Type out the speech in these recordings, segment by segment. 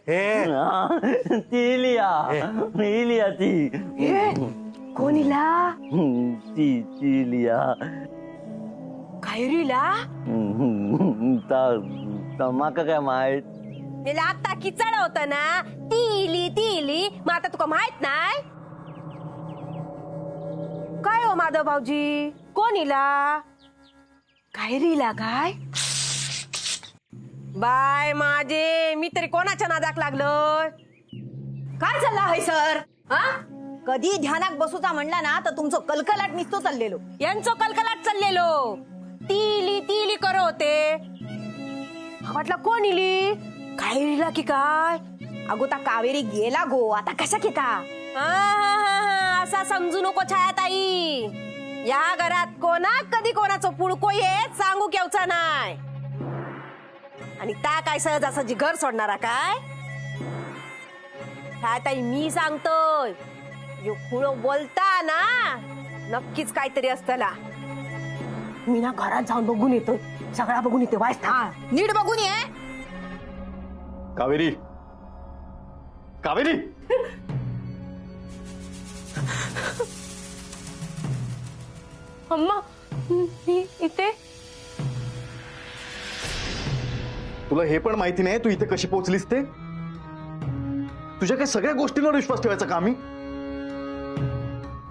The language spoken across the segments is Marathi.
ती इलिया इलिया ती कोणीला ती ती इलिया खैरीला माका काय माहित त्याला आता किचड होत ना ती इली मग आता तुका माहित नाही काय हो माधव भाऊजी कोणीला खैरीला काय बाय माझे मी तरी कोणाच्या नादाक लागलोय काय चालला है सर हा कधी ध्यानात बसूचा म्हणला ना तर तुमचं कलकलाट निसतो चाललेलो यांचं कलकलाट चाललेलो ती करो होते म्हटलं कोण इली खैरीला की काय अगोता कावेरी गेला गो आता कशा घेता असा समजू नको छायाताई या घरात कोणा कधी कोणाचं पुळको येत सांगू केवचा नाही आणि त्या काय सहजासहजी घर सोडणारा काय छायाताई मी सांगतोय यो खुळो बोलता ना नक्कीच काहीतरी असतला मी ना घरात जाऊन बघून येतोय सगळा बघून येते वाचता नीट बघून ये कावेरी कावेरी अम्मा मी इथे तुला हे पण माहिती नाही तू इथे कशी पोहोचलीस ते तुझ्या काही सगळ्या गोष्टींवर विश्वास ठेवायचा का आम्ही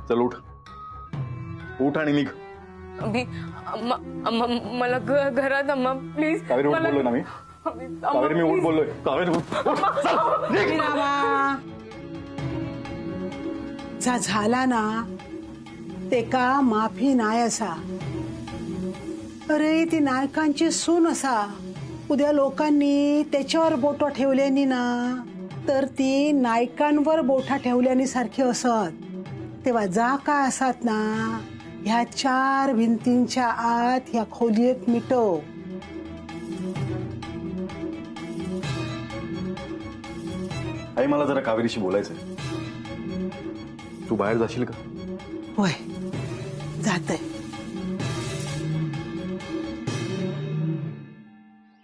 चल उठ उठ आणि निघ अभी मला घरात अम्मा प्लीज कावेरी उठ बोललो ना मी कावेरी मी उठ बोललोय कावेरी उठ जा झाला ना ते का माफी नाही असा अरे ती नायकांची सून असा उद्या लोकांनी त्याच्यावर बोट ठेवल्यानी ना तर ती नायकांवर बोटा ठेवल्यानी सारखी असत तेव्हा जा का असत ना ह्या 4 भिंतींच्या आत ह्या खोलीत मिटव आई मला जरा कावेरीशी बोलायचंय तू बाहेर जाशील का होय जातय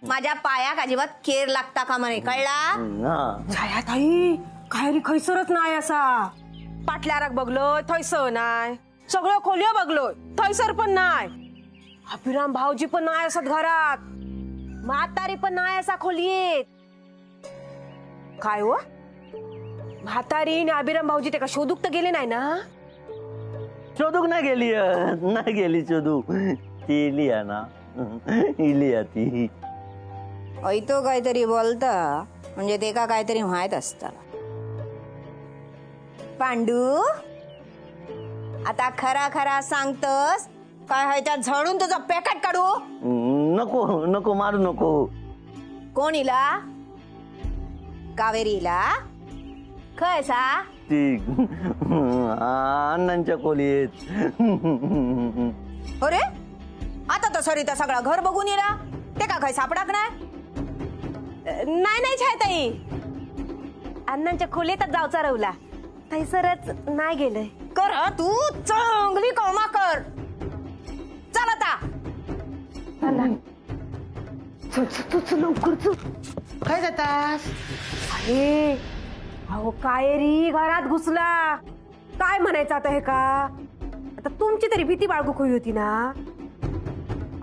माझ्या पायाक अजिबात केर लागता का म्हणे कळला छायाताई खैरी खैसरच नाही असा पाटल्याराक बघलोय थैसर नाही सगळं खोलियो बघलोय थैसर पण नाही अभिराम भाऊजी पण नाही असत घरात म्हातारी पण नाही असा खोलीत काय हो म्हातारी आणि अभिराम भाऊजी ते का शोधूक तर गेले नाही ना शोधूक नाही गेली शोधूक ती इलिया ना इलिया ती ऐतो काहीतरी बोलता म्हणजे ते का काहीतरी माहित असत पांडू आता खरा खरा सांगतस काय ह्याच्यात झडून तुझं पॅकेट काढू नको नको मारू नको कोणीला कावेरीला खयसा ती अण्णांच्या खोलीत अरे आता तर सरी तर सगळा घर बघून येला ते का काय सापडाक नाही नाही छायाताई अण्णांच्या खोलीतच जावचा रवला थैसरच नाही गेलंय कर तू चांगली कळमा कर चल आता लवकर काय जातास अरे अहो काय री घरात घुसला काय म्हणायचं आता हे का आता तुमची तरी भीती बाळगू खोई होती ना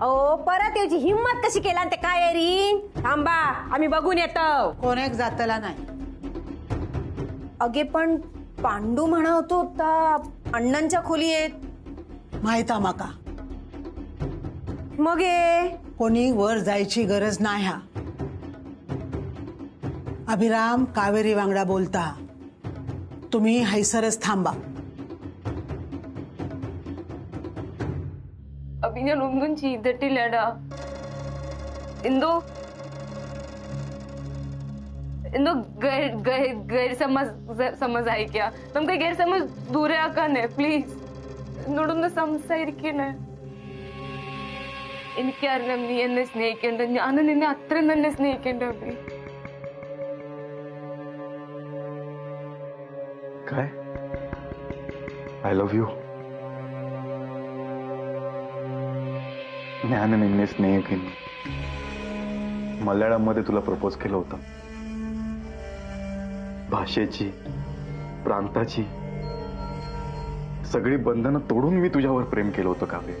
अहो परत याची हिम्मत कशी केला ते काय री थांबा आम्ही बघून येतो कोण एक जातला नाही अगे पण पांडू म्हणा होतो अण्णांच्या खोली येत माहिता माका मग ये कोणी वर जायची गरज नाही हा अभिराम कावेरी वांगडा बोलता तुम्ही हैसरच थांबा अभी ഞാൻ ഒന്നും ചെയ്തിട്ടില്ലടാ എന്തോ എന്തോ ഗൈർസമജ് ആയി क्या നമുക്ക് ഗൈർസമജ് ദൂരെ ആക്കാനേ പ്ലീസ് എന്നോടൊന്ന് സംസാരിക്കണേ എനിക്കറിയാം നീ എന്നെ സ്നേഹിക്കണ്ട ഞാൻ നിന്നെ അത്രയും തന്നെ സ്നേഹിക്കണ്ട അഭി काय आय लव्ह यू ज्ञान निन्ने स्नेह मल्याळम मध्ये तुला प्रपोज केलं होतं भाषेची, प्रांताची सगळी बंधनं तोडून मी तुझ्यावर प्रेम केलं होतं काव्य.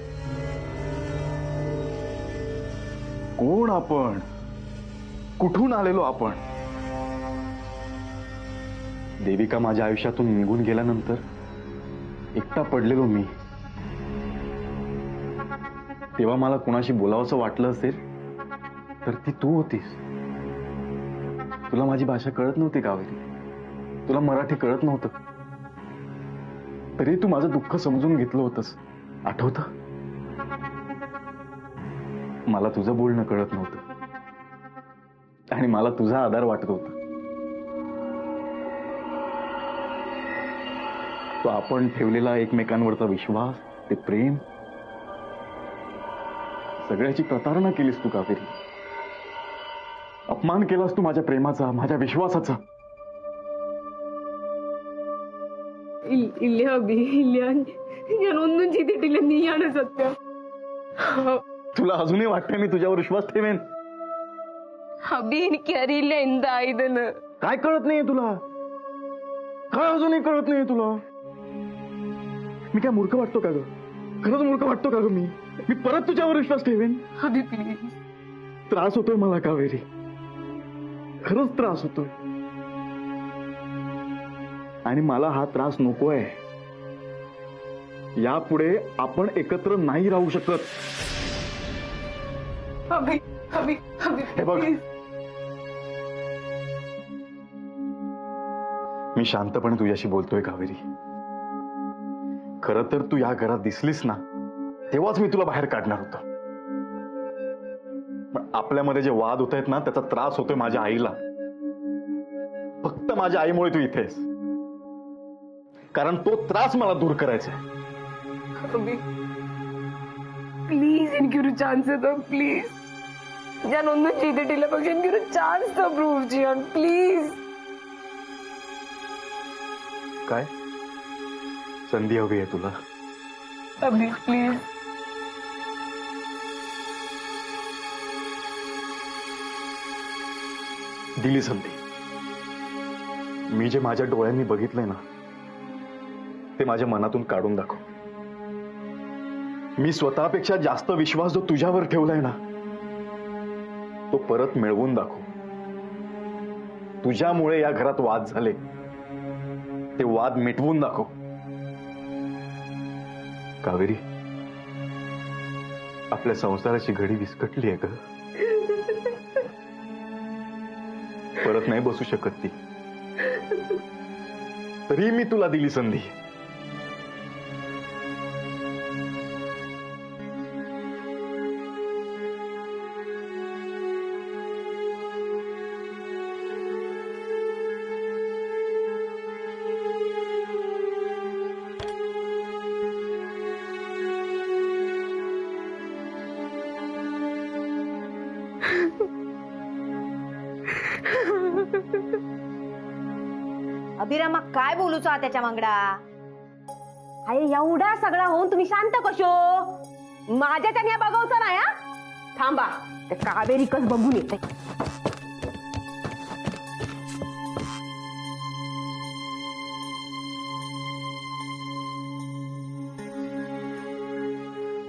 कोण आपण, कुठून आलेलो आपण. देविका माझ्या आयुष्यातून निघून गेल्यानंतर एकटा पडलेलो मी. तेव्हा मला कुणाशी बोलावंसं वाटलं असेल तर ती तू होतीस. तुला माझी भाषा कळत नव्हती कावेरी, तुला मराठी कळत नव्हतं, तरी तू माझं दुःख समजून घेतलं होतंस. आठवतं? मला तुझं बोलणं कळत नव्हतं आणि मला तुझा आधार वाटत होता. तो आपण ठेवलेला एकमेकांवरचा विश्वास, ते प्रेम, सगळ्याची प्रतारणा केलीस तू कावेरी. अपमान केलास तू माझ्या प्रेमाचा, माझ्या विश्वासाचा. ഇല്ല അബി, ഇല്ല. ഞാൻ ഒന്നും ചെയ്തിട്ടില്ല, നീയാണ് സത്യം. तुला अजूनही वाटतंय मी तुझ्यावर विश्वास ठेवेन? അബി, എനിക്കറിയില്ല എന്തായതെന്ന്. काय कळत नाहीये तुला? काय अजूनही कळत नाहीये तुला? मी काय मूर्ख वाटतो का ग? खरंच मूर्ख वाटतो का ग मी? मी परत तुझ्यावर विश्वास ठेवेन? अबी प्लीज. त्रास होतोय मला कावेरी, खरंच त्रास होतोय. आणि मला हा त्रास नकोय. यापुढे आपण एकत्र नाही राहू शकत. अबी अबी अबी हे बघ, प्लीज. मी शांतपणे तुझ्याशी बोलतोय कावेरी. खरं तर तू या घरात दिसलीस ना, तेव्हाच मी तुला बाहेर काढणार होतो. पण आपल्यामध्ये जे वाद होत आहेत ना, त्याचा त्रास होतोय माझ्या आईला. फक्त माझ्या आईमुळे तू इथेस, कारण तो त्रास मला दूर करायचा आहे. അബി പ്ലീസ്, എനിക്കൊരു ചാൻസ് താ പ്ലീസ്. ഞാൻ ഒന്നും ചെയ്തിട്ടില്ല, പക്ഷെ എനിക്കൊരു ചാൻസ് താ പ്രൂവ് ചെയ്യാൻ പ്ലീസ്. काय संधी हवी आहे तुला? अबी प्लीज. दिली संधी. मी जे माझ्या डोळ्यांनी बघितलंय ना, ते माझ्या मनातून काढून दाखव. मी स्वतःपेक्षा जास्त विश्वास जो तुझ्यावर ठेवलाय ना, तो परत मिळवून दाखव. तुझ्यामुळे या घरात वाद झाले, ते वाद मिटवून दाखव. कावेरी, आपल्या संसाराची घडी विस्कटली आहे ग. परत नाही बसू शकत ती. तरी मी तुला दिली संधी. अभिरामा, काय बोलूचा त्याच्या मागडा? अरे एवढा सगळा होऊन तुम्ही शांत कशो? माझ्या त्याने बघावचं नाही. हा, थांबा, ते कावेरी कस बघून येते.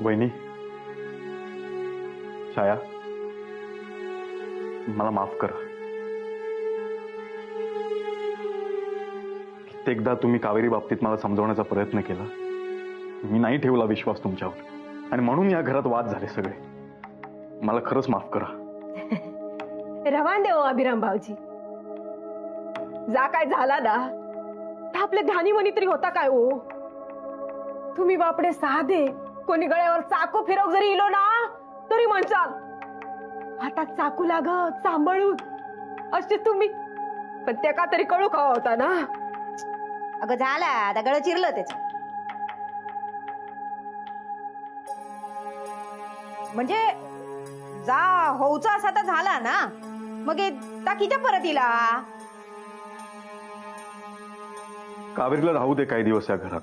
वहिनी, छाया, मला माफ करा. कित्येकदा तुम्ही कावेरी बाबतीत मला समजवण्याचा प्रयत्न केला. मी नाही ठेवला विश्वास तुमच्यावर, आणि म्हणून या घरात वाद झाले सगळे. मला खरंच माफ करा. रवान देव अभिराम भाऊजी. जा काय झाला ना, तर आपले ध्यानी मनी तरी होता काय हो? तुम्ही बापडे साधे, कोणी गळ्यावर चाकू फिरव जरी इलो ना, तरी म्हणचाल हातात चाकू लागत सांभाळून असे तुम्ही. पण त्या का तरी कळू का होता ना? अगं झाला, दगड चिरलं त्याच. म्हणजे जा होऊचा असा तर झाला ना, मग टाकीच्या परत इला. कावेरीला राहू दे काही दिवस या घरात.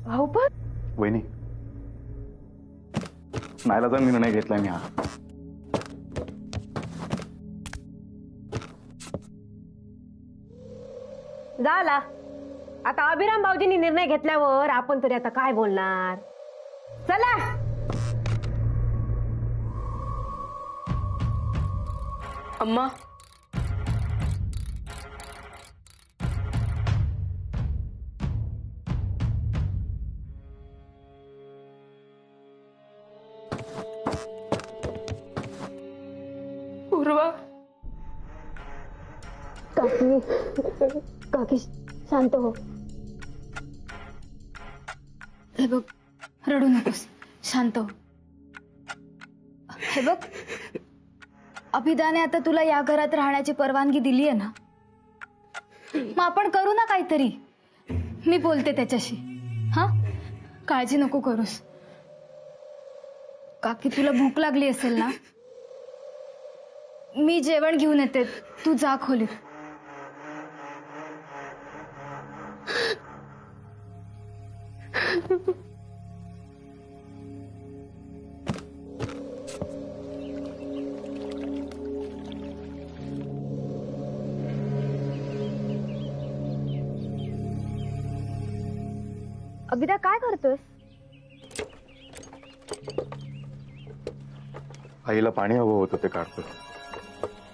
भाऊ पण वहिनी, नाईलाजा निर्णय घेतलाय मी हा. झाला. आता अभिराम भाऊजींनी निर्णय घेतल्यावर आपण तरी आता काय बोलणार. चला. अम्मा, पूर्वा, काकी शांत हो. हे बघ, रडू नकोस, शांत हो. हे बघ, अभिदाने आता तुला या घरात राहण्याची परवानगी दिली आहे ना, मग आपण करू ना काहीतरी. मी बोलते त्याच्याशी. हा, काळजी नको करूस. काकी, तुला भूक लागली असेल ना, मी जेवण घेऊन येते, तू जा खोलीत. अभिदा काय करतोस? आईला पाणी हवं होतं ते काढतो.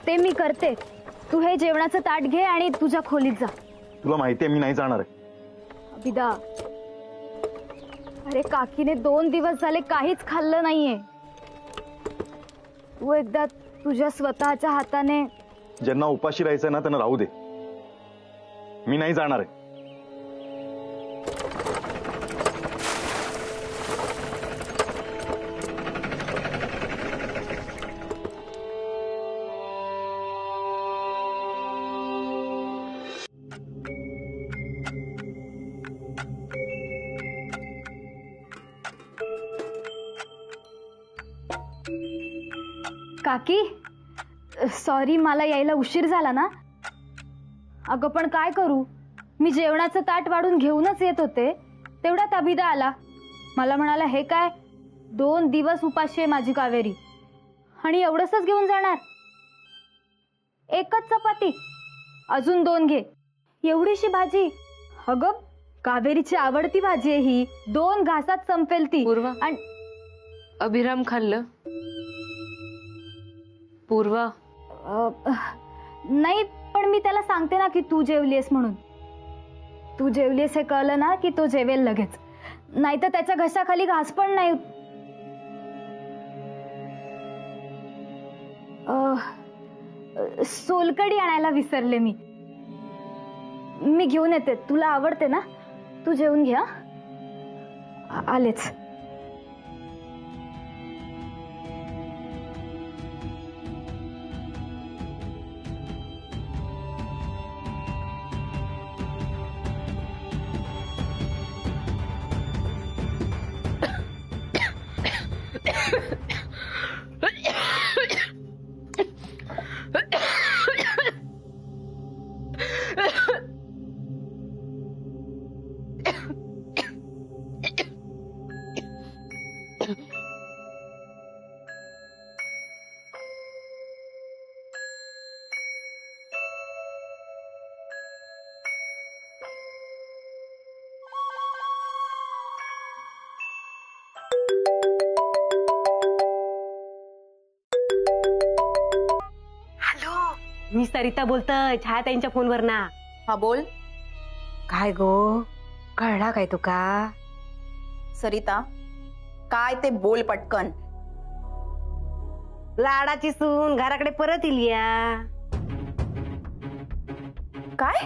ते मी करते. तू हे जेवणाचं ताट घे आणि तुझ्या खोलीत जा. तुला माहितीये मी नाही जाणार आहे. अभिदा, अरे काकीने 2 दिवस झाले काहीच खाल्लं नाहीये. तू एकदा तुझ्या स्वतःच्या हाताने. ज्यांना उपाशी राहायचं ना त्यांना राहू दे. मी नाही जाणार आहे. काकी, सॉरी, मला यायला उशीर झाला ना. अगं पण काय करू, मी जेवणाचं ताट वाढून घेऊनच येत होते, तेवढ्यात अभिदा आला. मला म्हणाला, हे काय 2 दिवस उपाशी आहे माझी कावेरी, आणि एवढंच घेऊन जाणार. 1च चपाती, अजून 2 घे. एवढीशी भाजी. अगं कावेरीची आवडती भाजी आहे ही, 2 घासात संपेल ती. पूर्वा, आणि अभिराम खाल्लं? पूर्वा, नाही, पण मी त्याला सांगते ना की तू जेवलीस म्हणून. तू जेवलीस हे कळलं ना की तो जेवेल लगेच, नाही तर त्याच्या घशाखाली घास पण नाही. सोलकढी आणायला विसरले मी. मी घेऊन येते, तुला आवडते ना. तू जेवून घे. आलेच. मी सरिता बोलतोय, छायाताईंच्या फोनवर ना. हा बोल. काय गो, कळला काय तुका? सरिता, काय ते बोल पटकन. लाडाची सून घराकडे परत इलिया. काय?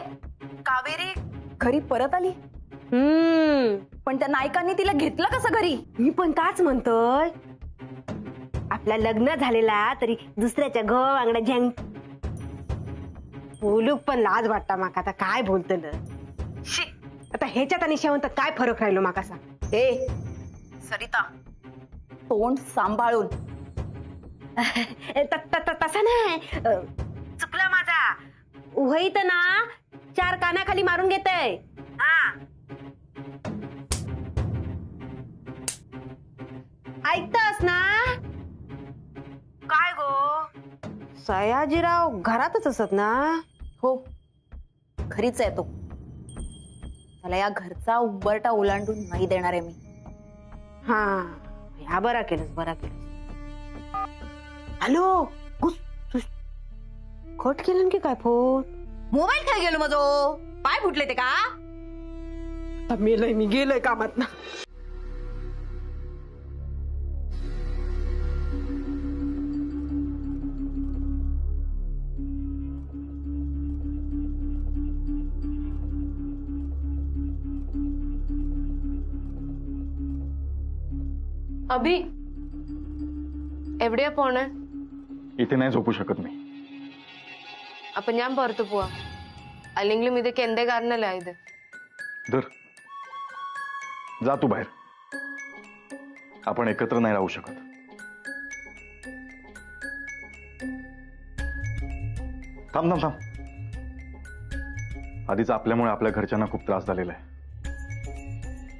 कावेरी घरी परत आली? पण त्या नायकांनी तिला घेतलं कसं घरी? मी पण ताच म्हणतोय, आपला लग्न झालेला तरी दुसऱ्याच्या घर अंगडा झँग बोलूक पण लाज वाटता माका. आता काय बोलतलं. आता ह्याच्यात आणि शेवंत काय फरक राहिलो माका सांग. हे सरिता, तोंड सांभाळून. तसा नाही, चुकला माझा. उभईत ना 4 कानाखाली मारून घेतय. हा, ऐकतस ना. काय गो, सयाजीराव घरातच असत ना? हो, घरीच आहे तो. त्याला या घरचा उंबरटा ओलांडून नाही देणार आहे मी. हा ह्या बरा केलंस बरा केलंस. हॅलो कट केलं की काय फोन? मोबाईल काय गेलो माझो? पाय फुटले ते का? मेलय मी गेलोय कामात ना. अभि എവിടെയാ പോണേ? इथे नाही झोपू शकत मी. അപ്പൊ ഞാൻ പുറത്തു പോവാ. അല്ലെങ്കിലും ഇതൊക്കെ എന്റെ കാരണല്ലേ ആയത്. धर जा तू बाहेर. आपण एकत्र नाही राहू शकत. थांब थांब थांब. आधीच आपल्यामुळे आपल्या घरच्यांना खूप त्रास झालेला आहे.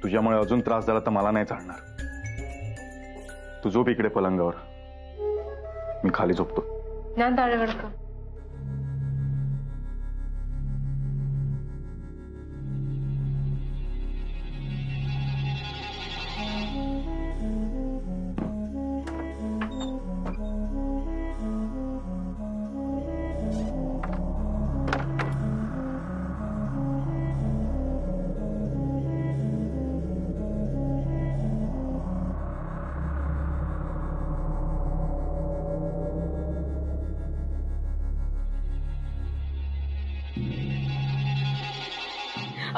तुझ्यामुळे अजून त्रास झाला तर मला नाही चालणार. तू झोप इकडे पलंगावर, मी खाली झोपतो. ഞാൻ താഴെ കിടക്കാം.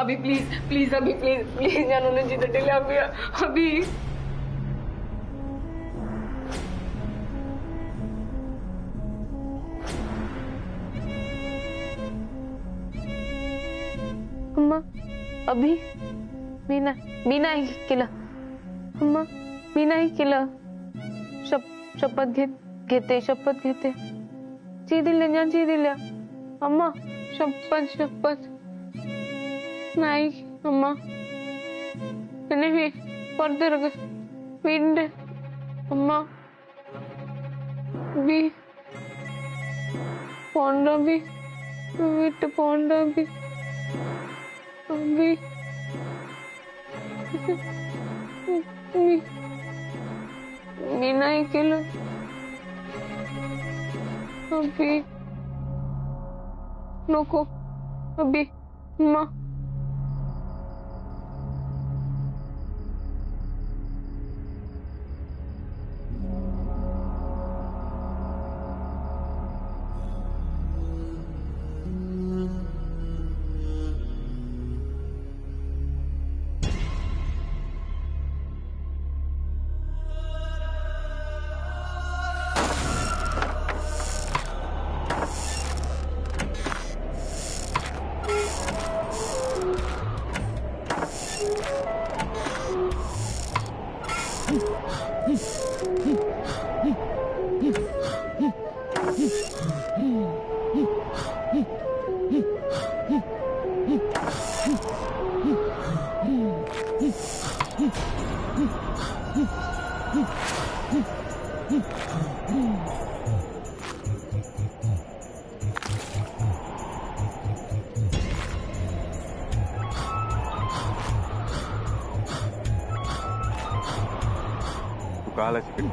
अभी प्लीज प्लीज अभी प्लीज प्लीज जानूने जिथे दिले अभी अभी अम्मा अभी मी नाही केलं. अम्मा मी नाही केलं. शपथ घेते शपथ घेते. ചെയ്തില്ല ഞാൻ ചെയ്തില്ല. അമ്മ ശപथ नहीं अम्मा भी पुറത്തിറങ്ങ വീടിന്റെ അമ്മ भी പോണ്ട भी വിട്ട് പോണ്ട भी अभी मी नाही केलं. अभी नको अभी अम्मा. तू का आलास इकडे?